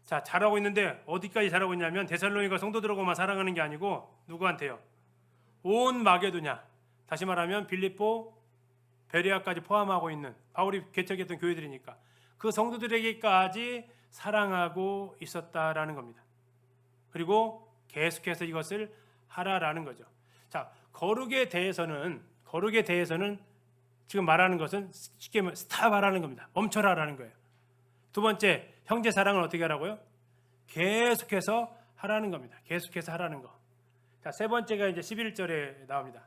[SPEAKER 1] 자, 잘하고 있는데 어디까지 잘하고 있냐면 데살로니가 성도들하고만 사랑하는 게 아니고 누구한테요? 온 마게도냐. 다시 말하면 빌립보, 베레아까지 포함하고 있는 바울이 개척했던 교회들이니까 그 성도들에게까지 사랑하고 있었다라는 겁니다. 그리고 계속해서 이것을 하라라는 거죠. 자, 거룩에 대해서는 지금 말하는 것은 쉽게 말하면 스탑하라는 겁니다. 멈춰라라는 거예요. 두 번째, 형제 사랑을 어떻게 하라고요? 계속해서 하라는 겁니다. 계속해서 하라는 거. 자, 세 번째가 이제 11절에 나옵니다.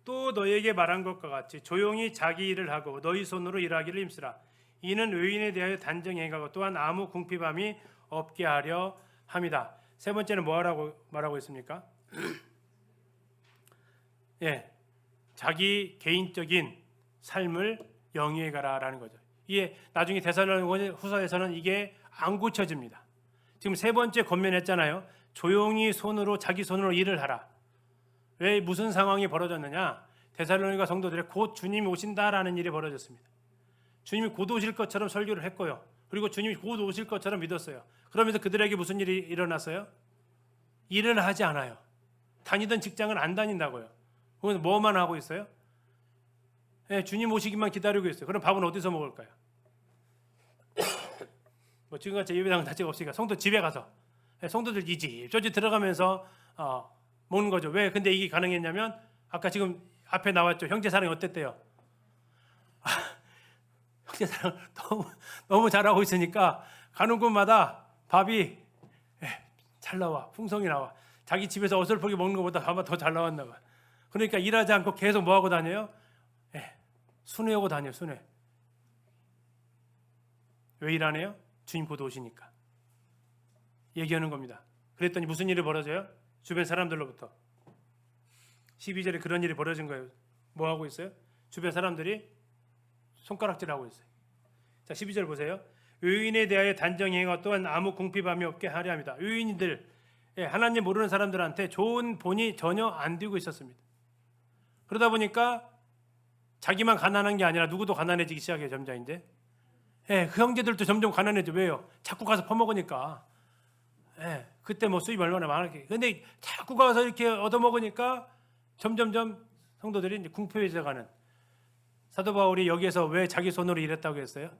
[SPEAKER 1] 또 너희에게 말한 것과 같이 조용히 자기 일을 하고 너희 손으로 일하기를 힘쓰라. 이는 의인에 대하여 단정히 행하고 또한 아무 궁핍함이 없게 하려 함이다. 세 번째는 뭐라고 말하고 있습니까? 예, 자기 개인적인 삶을 영위해 가라라는 거죠. 이게 나중에 데살로니가 후서에서는 이게 안 고쳐집니다. 지금 세 번째 권면했잖아요. 조용히 자기 손으로 일을 하라. 왜 무슨 상황이 벌어졌느냐? 데살로니가 성도들의 곧 주님이 오신다라는 일이 벌어졌습니다. 주님이 곧 오실 것처럼 설교를 했고요. 그리고 주님이 곧 오실 것처럼 믿었어요. 그러면서 그들에게 무슨 일이 일어났어요? 일을 하지 않아요. 다니던 직장을 안 다닌다고요. 그래서 뭐만 하고 있어요? 네, 주님 오시기만 기다리고 있어요. 그럼 밥은 어디서 먹을까요? 뭐 지금같이 예배당 자체가 없으니까 성도 집에 가서 성도들 이 집 저 집 들어가면서 먹는 거죠. 왜? 근데 이게 가능했냐면 아까 지금 앞에 나왔죠. 형제 사랑이 어땠대요? 형제 사랑 너무 잘하고 있으니까 가는 곳마다 밥이 잘 나와. 풍성이 나와. 자기 집에서 어설프게 먹는 것보다 밥이 더 잘 나왔나 봐. 그러니까 일하지 않고 계속 뭐 하고 다녀요? 순회하고 다녀요. 순회. 왜 일 안 해요? 주님 곧 오시니까. 얘기하는 겁니다. 그랬더니 무슨 일이 벌어져요? 주변 사람들로부터 12절에 그런 일이 벌어진 거예요. 뭐 하고 있어요? 주변 사람들이 손가락질하고 있어요. 자, 12절 보세요. 의인에 대하여 단정히 행하고 또한 아무 궁핍함이 없게 하려 합니다. 의인들, 하나님 모르는 사람들한테 좋은 본이 전혀 안 되고 있었습니다. 그러다 보니까 자기만 가난한 게 아니라 누구도 가난해지기 시작해요. 점점 이제. 그 형제들도 점점 가난해져. 왜요? 자꾸 가서 퍼먹으니까. 그때 뭐 수입 얼마나 많았게. 근데 자꾸 가서 이렇게 얻어먹으니까 점점점 성도들이 이제 궁핍해져 가는. 사도 바울이 여기에서 왜 자기 손으로 일했다고 했어요?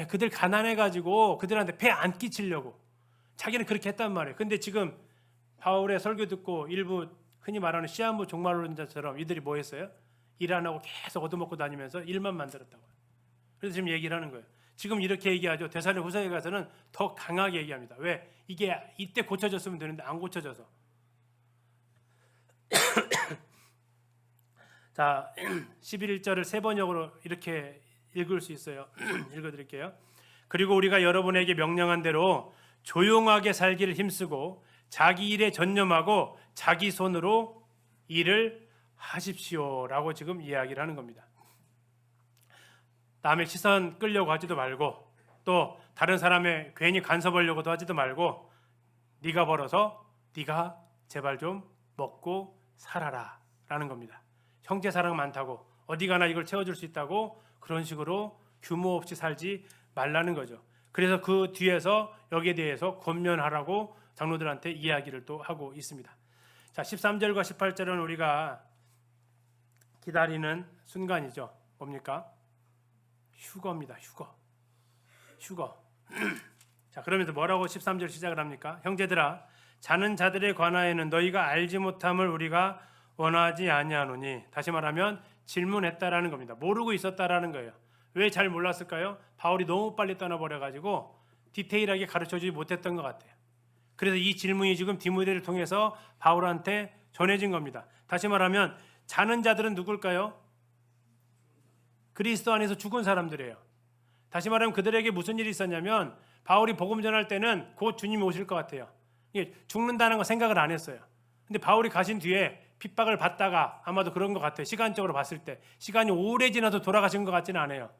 [SPEAKER 1] 그들 가난해가지고 그들한테 배 안 끼치려고. 자기는 그렇게 했단 말이에요. 근데 지금 바울의 설교 듣고 일부 흔히 말하는 시한부 종말론자처럼 이들이 뭐 했어요? 일 안 하고 계속 얻어먹고 다니면서 일만 만들었다고요. 그래서 지금 얘기를 하는 거예요. 지금 이렇게 얘기하죠. 데살로니가 후서에 가서는 더 강하게 얘기합니다. 왜? 이게 이때 고쳐졌으면 되는데 안 고쳐져서. 자, 11절을 세 번역으로 이렇게 읽을 수 있어요. 읽어드릴게요. 그리고 우리가 여러분에게 명령한 대로 조용하게 살기를 힘쓰고 자기 일에 전념하고 자기 손으로 일을 하십시오라고 지금 이야기를 하는 겁니다. 남의 시선 끌려고 하지도 말고 또 다른 사람의 괜히 간섭하려고도 하지도 말고 네가 벌어서 네가 제발 좀 먹고 살아라 라는 겁니다. 형제 사랑 많다고 어디 가나 이걸 채워줄 수 있다고 그런 식으로 규모 없이 살지 말라는 거죠. 그래서 그 뒤에서 여기에 대해서 권면하라고 장로들한테 이야기를 또 하고 있습니다. 자, 13절과 18절은 우리가 기다리는 순간이죠. 뭡니까? 휴거입니다. 휴거. 자, 그러면서 뭐라고 13절 시작을 합니까? 형제들아, 자는 자들에 관하여는 너희가 알지 못함을 우리가 원하지 아니하노니. 다시 말하면 질문했다라는 겁니다. 모르고 있었다라는 거예요. 왜 잘 몰랐을까요? 바울이 너무 빨리 떠나버려가지고 디테일하게 가르쳐주지 못했던 것 같아요. 그래서 이 질문이 지금 디모데를 통해서 바울한테 전해진 겁니다. 다시 말하면 자는 자들은 누굴까요? 그리스도 안에서 죽은 사람들이에요. 다시 말하면 그들에게 무슨 일이 있었냐면 바울이 복음 전할 때는 곧 주님이 오실 것 같아요. 죽는다는 거 생각을 안 했어요. 근데 바울이 가신 뒤에 핍박을 받다가 아마도 그런 것 같아요. 시간적으로 봤을 때 시간이 오래 지나도 돌아가신 것 같지는 않아요.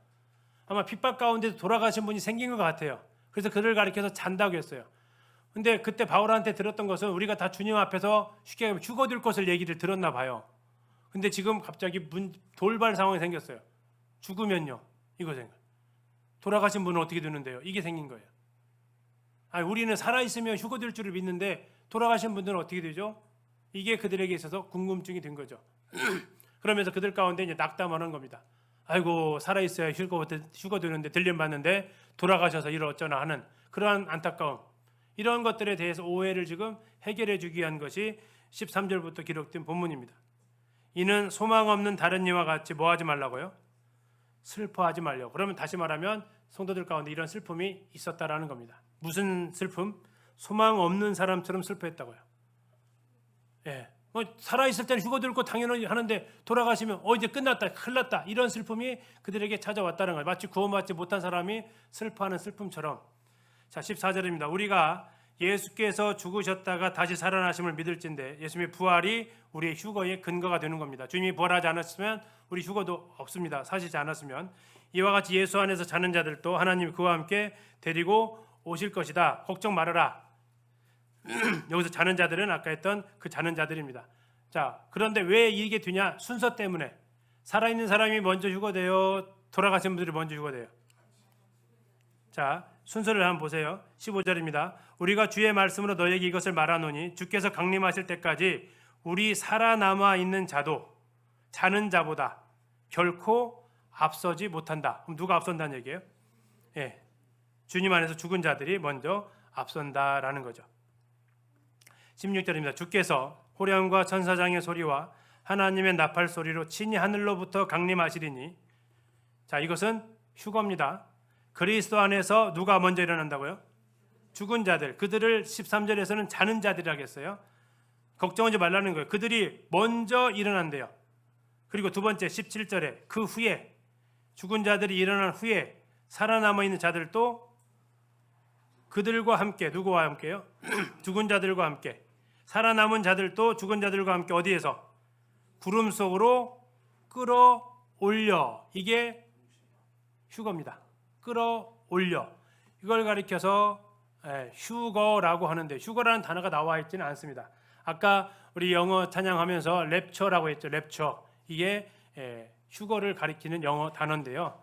[SPEAKER 1] 아마 핍박 가운데서 돌아가신 분이 생긴 것 같아요. 그래서 그를 가리켜서 잔다고 했어요. 근데 그때 바울한테 들었던 것은 우리가 다 주님 앞에서 쉽게 휴거될 것을 얘기를 들었나 봐요. 근데 지금 갑자기 돌발 상황이 생겼어요. 죽으면요. 이거 생각. 돌아가신 분은 어떻게 되는데요? 이게 생긴 거예요. 아니, 우리는 살아있으면 휴거될 줄을 믿는데 돌아가신 분들은 어떻게 되죠? 이게 그들에게 있어서 궁금증이 된 거죠. 그러면서 그들 가운데 이제 낙담하는 겁니다. 아이고, 살아있어야 휴거되는데 들림받는데 돌아가셔서 이를 어쩌나 하는 그러한 안타까움. 이런 것들에 대해서 오해를 지금 해결해 주기 위한 것이 13절부터 기록된 본문입니다. 이는 소망 없는 다른 이와 같이 뭐 하지 말라고요? 슬퍼하지 말려고. 그러면 다시 말하면 성도들 가운데 이런 슬픔이 있었다라는 겁니다. 무슨 슬픔? 소망 없는 사람처럼 슬퍼했다고요. 예. 뭐 살아있을 때는 휴거 들고 당연히 하는데 돌아가시면 이제 끝났다, 큰일 났다, 이런 슬픔이 그들에게 찾아왔다는 거예요. 마치 구원받지 못한 사람이 슬퍼하는 슬픔처럼. 자, 14절입니다. 우리가 예수께서 죽으셨다가 다시 살아나심을 믿을진데 예수님의 부활이 우리의 휴거의 근거가 되는 겁니다. 주님이 부활하지 않았으면 우리 휴거도 없습니다. 사시지 않았으면. 이와 같이 예수 안에서 자는 자들도 하나님이 그와 함께 데리고 오실 것이다. 걱정 말아라. 여기서 자는 자들은 아까 했던 그 자는 자들입니다. 자, 그런데 왜 이게 되냐? 순서 때문에. 살아있는 사람이 먼저 휴거돼요? 돌아가신 분들이 먼저 휴거돼요? 자, 순서를 한번 보세요. 15절입니다. 우리가 주의 말씀으로 너에게 이것을 말하노니 주께서 강림하실 때까지 우리 살아남아 있는 자도 자는 자보다 결코 앞서지 못한다. 그럼 누가 앞선다는 얘기예요? 예, 주님 안에서 죽은 자들이 먼저 앞선다라는 거죠. 16절입니다. 주께서 호령과 천사장의 소리와 하나님의 나팔 소리로 친히 하늘로부터 강림하시리니. 자, 이것은 휴거입니다. 그리스도 안에서 누가 먼저 일어난다고요? 죽은 자들. 그들을 13절에서는 자는 자들이라고 했어요. 걱정하지 말라는 거예요. 그들이 먼저 일어난대요. 그리고 두 번째 17절에 그 후에 죽은 자들이 일어난 후에 살아남아 있는 자들도 그들과 함께, 누구와 함께요? 죽은 자들과 함께. 살아남은 자들도 죽은 자들과 함께 어디에서? 구름 속으로 끌어올려. 이게 휴거입니다. 끌어올려. 이걸 가리켜서 휴거라고 하는데, 휴거라는 단어가 나와 있지는 않습니다. 아까 우리 영어 찬양하면서 랩처라고 했죠. 랩처. 이게 휴거를 가리키는 영어 단어인데요.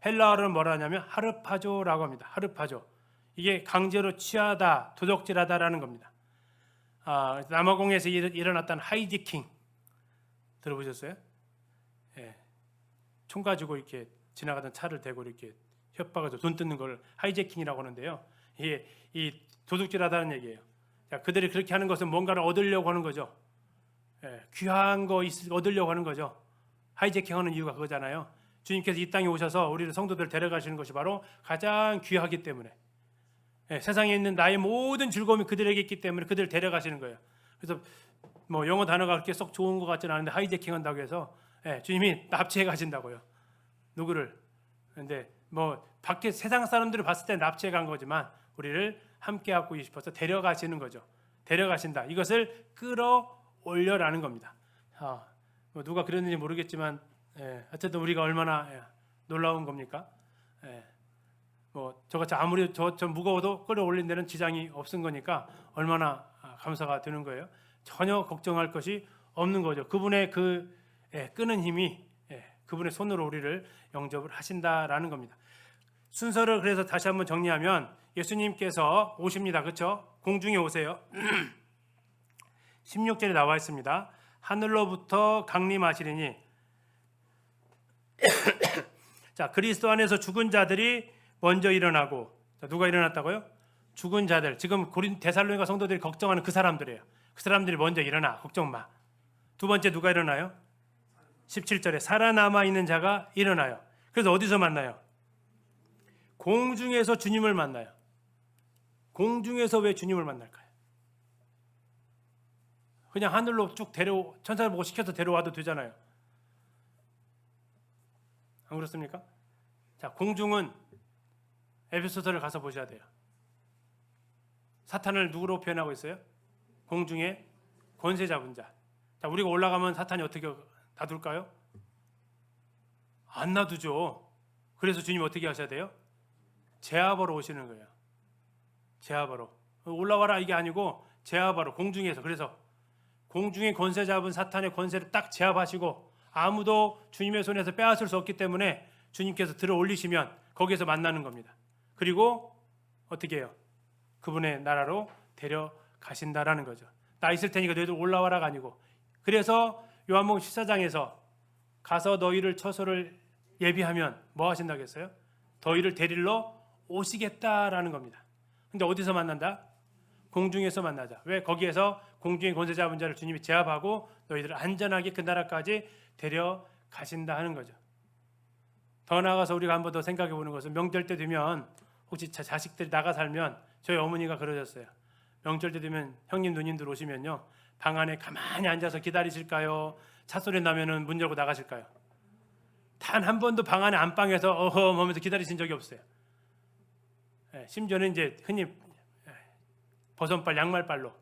[SPEAKER 1] 헬라어로는 뭐라 하냐면 하르파조라고 합니다. 하르파조. 이게 강제로 취하다, 도적질하다라는 겁니다. 남아공에서 일어났던 하이지킹 들어보셨어요? 총 가지고 이렇게 지나가던 차를 대고 이렇게 협박해서 돈 뜯는 걸 하이제킹이라고 하는데요. 이게 이 도둑질하다는 얘기예요. 자, 그들이 그렇게 하는 것은 뭔가를 얻으려고 하는 거죠. 귀한 거 얻으려고 하는 거죠. 하이제킹하는 이유가 그거잖아요. 주님께서 이 땅에 오셔서 우리를 성도들 데려가시는 것이 바로 가장 귀하기 때문에, 세상에 있는 나의 모든 즐거움이 그들에게 있기 때문에 그들을 데려가시는 거예요. 그래서 뭐 영어 단어가 그렇게 썩 좋은 것 같지는 않은데 하이제킹한다고 해서 주님이 납치해 가신다고요. 누구를? 근데 뭐 밖에 세상 사람들을 봤을 때 납치해 간 거지만 우리를 함께 하고 싶어서 데려가시는 거죠. 데려가신다. 이것을 끌어올려라는 겁니다. 뭐 누가 그랬는지 모르겠지만 어쨌든 우리가 얼마나 놀라운 겁니까? 뭐 저같이 아무리 저 무거워도 끌어올린 데는 지장이 없은 거니까 얼마나 감사가 되는 거예요. 전혀 걱정할 것이 없는 거죠. 그분의 그 끄는 힘이 그분의 손으로 우리를 영접을 하신다라는 겁니다. 순서를 그래서 다시 한번 정리하면 예수님께서 오십니다. 그렇죠? 공중에 오세요. 16절에 나와 있습니다. 하늘로부터 강림하시리니. 자, 그리스도 안에서 죽은 자들이 먼저 일어나고. 자, 누가 일어났다고요? 죽은 자들. 지금 데살로니가 성도들이 걱정하는 그 사람들이에요. 그 사람들이 먼저 일어나. 걱정 마. 두 번째 누가 일어나요? 17절에 살아남아 있는 자가 일어나요. 그래서 어디서 만나요? 공중에서 주님을 만나요. 공중에서 왜 주님을 만날까요? 그냥 하늘로 쭉 천사를 보고 시켜서 데려와도 되잖아요. 안 그렇습니까? 자, 공중은 에베소서를 가서 보셔야 돼요. 사탄을 누구로 표현하고 있어요? 공중에 권세 잡은 자. 자, 우리가 올라가면 사탄이 어떻게 놔둘까요? 안 놔두죠. 그래서 주님 어떻게 하셔야 돼요? 제압하러 오시는 거예요. 제압하러. 올라와라 이게 아니고 제압하러 공중에서. 그래서 공중의 권세 잡은 사탄의 권세를 딱 제압하시고 아무도 주님의 손에서 빼앗을 수 없기 때문에 주님께서 들어 올리시면 거기에서 만나는 겁니다. 그리고 어떻게 해요? 그분의 나라로 데려가신다라는 거죠. 나 있을 테니까 너희들 올라와라가 아니고. 그래서 요한복음 14장에서 가서 너희를 처소를 예비하면 뭐 하신다고 했어요? 너희를 데리러 오시겠다라는 겁니다. 근데 어디서 만난다? 공중에서 만나자. 왜? 거기에서 공중의 권세 잡은 자를 주님이 제압하고 너희들을 안전하게 그 나라까지 데려가신다 하는 거죠. 더 나아가서 우리가 한 번 더 생각해 보는 것은 명절 때 되면 혹시 자식들이 나가 살면 저희 어머니가 그러셨어요. 명절 때 되면 형님 누님들 오시면요 방 안에 가만히 앉아서 기다리실까요? 차 소리 나면은 문 열고 나가실까요? 단 한 번도 방 안에 안방에서 어허 하면서 기다리신 적이 없어요. 심지어는 이제 흔히 버선발 양말발로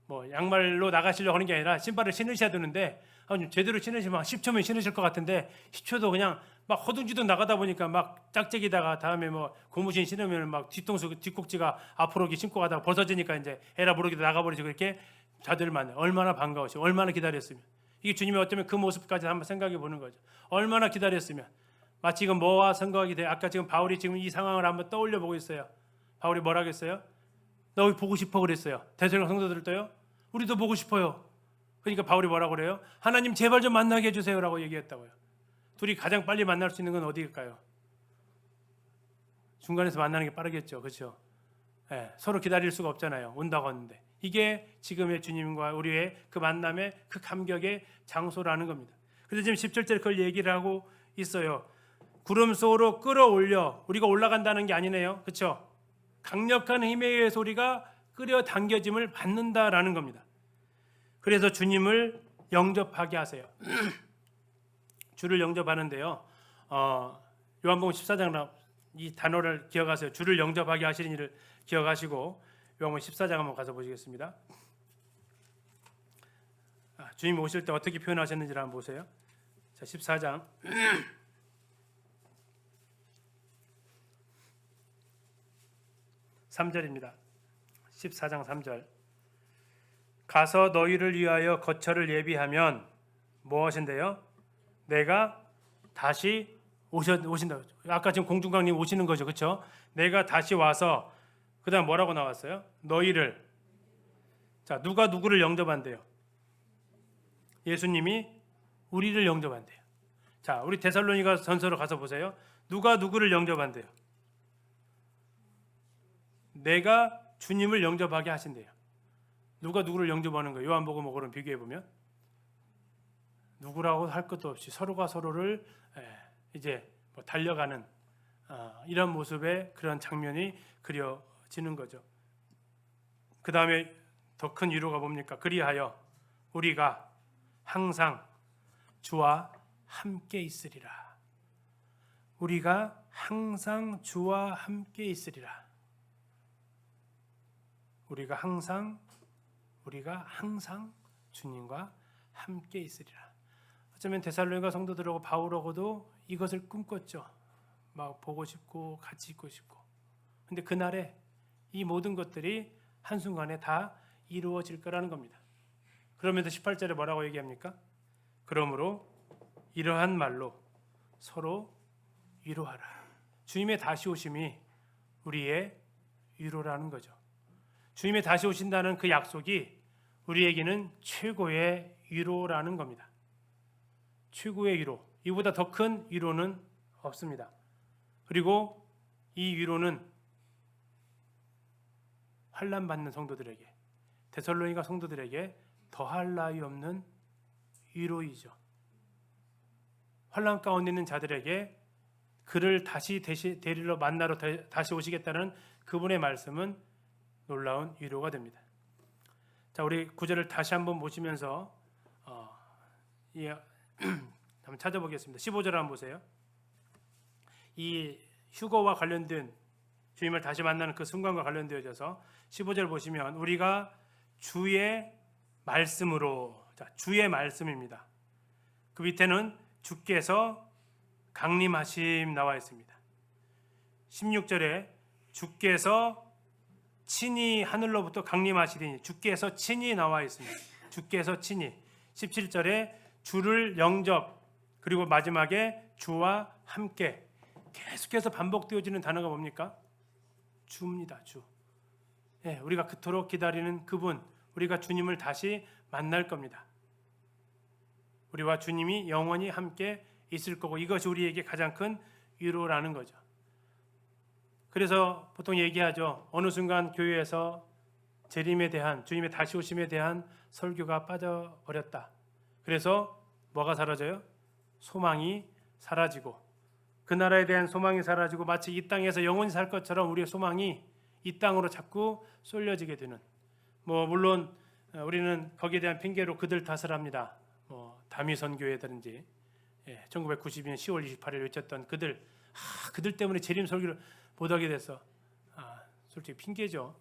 [SPEAKER 1] 뭐 양말로 나가시려고 하는 게 아니라 신발을 신으셔야 되는데 제대로 신으시면 10초면 신으실 것 같은데 10초도 그냥 막 허둥지둥 나가다 보니까 막 짝짝이다가 다음에 뭐 고무신 신으면 막 뒤통수 뒷꼭지가 앞으로 이렇게 신고 가다가 벗어지니까 이제 에라 모르게 나가버리죠. 그렇게 자들 만나 얼마나 반가우시고 얼마나 기다렸으면. 이게 주님이 어쩌면 그 모습까지 한번 생각해 보는 거죠. 얼마나 기다렸으면. 마치 지금 뭐와 생각이 돼. 아까 지금 바울이 지금 이 상황을 한번 떠올려 보고 있어요. 바울이 뭐라고 했어요? 너 보고 싶어 그랬어요. 대성령 성도들도요. 우리도 보고 싶어요. 그러니까 바울이 뭐라고 그래요? 하나님 제발 좀 만나게 해주세요라고 얘기했다고요. 둘이 가장 빨리 만날 수 있는 건 어디일까요? 중간에서 만나는 게 빠르겠죠. 그렇죠? 서로 기다릴 수가 없잖아요. 온다고 하는데. 이게 지금의 주님과 우리의 그 만남의 그 감격의 장소라는 겁니다. 그래서 지금 10절째 그걸 얘기를 하고 있어요. 구름 속으로 끌어올려. 우리가 올라간다는 게 아니네요. 그렇죠? 강력한 힘에 의해서 우리가 끌어당겨짐을 받는다라는 겁니다. 그래서 주님을 영접하게 하세요. 주를 영접하는데요. 요한복음 14장 이 단어를 기억하세요. 주를 영접하게 하시는 일을 기억하시고 요한복음 14장 한번 가서 보시겠습니다. 주님 오실 때 어떻게 표현하셨는지를 한번 보세요. 자, 14장 3절입니다. 14장 3절. 가서 너희를 위하여 거처를 예비하면 무엇인데요? 내가 다시 오신다. 아까 지금 공중강님 오시는 거죠, 그렇죠? 내가 다시 와서 그다음 뭐라고 나왔어요? 너희를. 자, 누가 누구를 영접한대요? 예수님이 우리를 영접한대요. 자, 우리 데살로니가 전서로 가서 보세요. 누가 누구를 영접한대요? 내가 주님을 영접하게 하신대요. 누가 누구를 영접하는 거예요? 요한복음하고는 비교해 보면 누구라고 할 것도 없이 서로가 서로를 이제 뭐 달려가는 이런 모습의 그런 장면이 그려지는 거죠. 그 다음에 더 큰 위로가 뭡니까? 그리하여 우리가 항상 주와 함께 있으리라. 우리가 항상 주와 함께 있으리라. 우리가 항상 주님과 함께 있으리라. 어쩌면 데살로니가 성도들하고 바울하고도 이것을 꿈꿨죠. 막 보고 싶고 같이 있고 싶고. 근데 그날에 이 모든 것들이 한순간에 다 이루어질 거라는 겁니다. 그러면서 18절에 뭐라고 얘기합니까? 그러므로 이러한 말로 서로 위로하라. 주님의 다시 오심이 우리의 위로라는 거죠. 주님의 다시 오신다는 그 약속이 우리에게는 최고의 위로라는 겁니다. 최고의 위로. 이보다 더 큰 위로는 없습니다. 그리고 이 위로는 환난 받는 성도들에게, 데살로니가 성도들에게 더할 나위 없는 위로이죠. 환난 가운데 있는 자들에게 그를 다시 데리러 만나러 다시 오시겠다는 그분의 말씀은 놀라운 위로가 됩니다. 자, 우리 구절을 다시 한번 보시면서 한번 찾아보겠습니다. 15절 한번 보세요. 이 휴거와 관련된 주님을 다시 만나는 그 순간과 관련되어져서 15절 보시면 우리가 주의 말씀으로, 자, 주의 말씀입니다. 그 밑에는 주께서 강림하심 나와 있습니다. 16절에 주께서 친히 하늘로부터 강림하시리니 주께서 친히 나와 있습니다. 주께서 친히 17절에 주를 영접 그리고 마지막에 주와 함께 계속해서 반복되어지는 단어가 뭡니까? 주입니다. 주. 예, 우리가 그토록 기다리는 그분, 우리가 주님을 다시 만날 겁니다. 우리와 주님이 영원히 함께 있을 거고 이것이 우리에게 가장 큰 위로라는 거죠. 그래서 보통 얘기하죠. 어느 순간 교회에서 재림에 대한 주님의 다시 오심에 대한 설교가 빠져버렸다. 그래서 뭐가 사라져요? 소망이 사라지고 그 나라에 대한 소망이 사라지고 마치 이 땅에서 영원히 살 것처럼 우리의 소망이 이 땅으로 자꾸 쏠려지게 되는 물론 우리는 거기에 대한 핑계로 그들 탓을 합니다. 다미선 교회든지 1992년 10월 28일 외쳤던 그들 때문에 재림 설교를 못하게 됐어. 솔직히 핑계죠.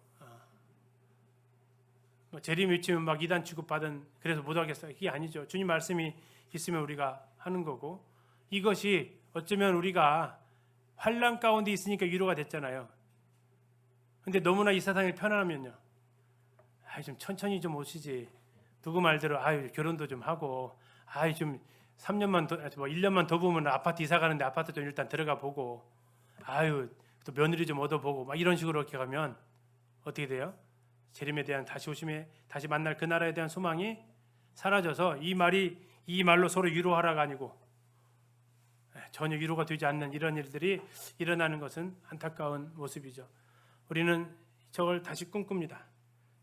[SPEAKER 1] 재림 외치면 막 이단 취급받은 그래서 못하겠어요. 그게 아니죠. 주님 말씀이 있으면 우리가 하는 거고 이것이 어쩌면 우리가 환난 가운데 있으니까 위로가 됐잖아요. 근데 너무나 이 세상이 편안하면요. 좀 천천히 좀 오시지. 누구 말대로 결혼도 좀 하고 좀 3년만 더 1년만 더 보면 아파트 이사 가는데 아파트 좀 일단 들어가 보고 또 며느리 좀 얻어보고 막 이런 식으로 이렇게 가면 어떻게 돼요? 재림에 대한 다시 오심에 다시 만날 그 나라에 대한 소망이 사라져서 이 말로 서로 위로하라가 아니고 전혀 위로가 되지 않는 이런 일들이 일어나는 것은 안타까운 모습이죠. 우리는 저걸 다시 꿈꿉니다.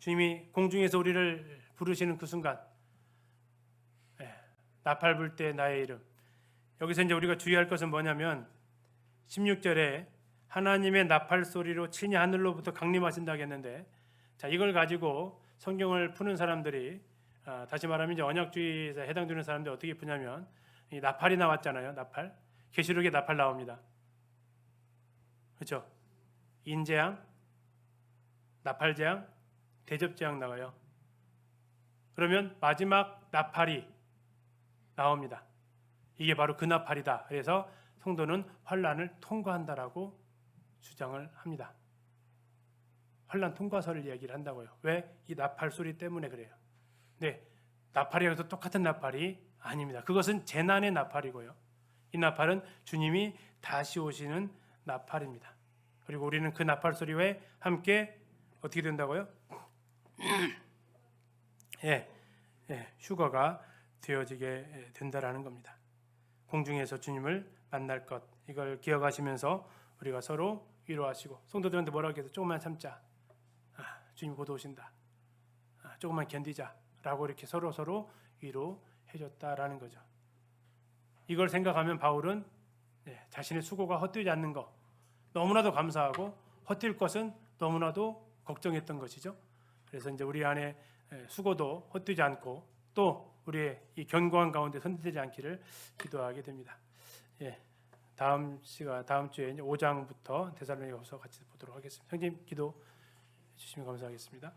[SPEAKER 1] 주님이 공중에서 우리를 부르시는 그 순간 나팔 불 때 나의 이름. 여기서 이제 우리가 주의할 것은 뭐냐면 16절에 하나님의 나팔 소리로 친히 하늘로부터 강림하신다고 했는데 자 이걸 가지고 성경을 푸는 사람들이 다시 말하면 이제 언약주의에 해당되는 사람들이 어떻게 푸냐면 이 나팔이 나왔잖아요. 나팔. 계시록에 나팔 나옵니다. 그렇죠? 인재앙, 나팔재앙, 대접재앙 나와요. 그러면 마지막 나팔이 나옵니다. 이게 바로 그 나팔이다. 그래서 성도는 환난을 통과한다라고 주장을 합니다. 환난 통과설을 얘기를 한다고요. 왜? 이 나팔 소리 때문에 그래요. 네, 나팔이라도 똑같은 나팔이 아닙니다. 그것은 재난의 나팔이고요. 이 나팔은 주님이 다시 오시는 나팔입니다. 그리고 우리는 그 나팔 소리와 함께 어떻게 된다고요? 휴거가 되어지게 된다라는 겁니다. 공중에서 주님을 만날 것 이걸 기억하시면서 우리가 서로 위로하시고 성도들한테 뭐라고 해서 조금만 참자. 주님 곧 오신다. 조금만 견디자라고 이렇게 서로 위로해줬다라는 거죠. 이걸 생각하면 바울은 자신의 수고가 헛되지 않는 것 너무나도 감사하고 헛될 것은 너무나도 걱정했던 것이죠. 그래서 이제 우리 안에 수고도 헛되지 않고 또 우리의 이 견고한 가운데 손대지 않기를 기도하게 됩니다. 다음 주에 이제 5장부터 데살로니가서 같이 보도록 하겠습니다. 형님 기도해 주시면 감사하겠습니다.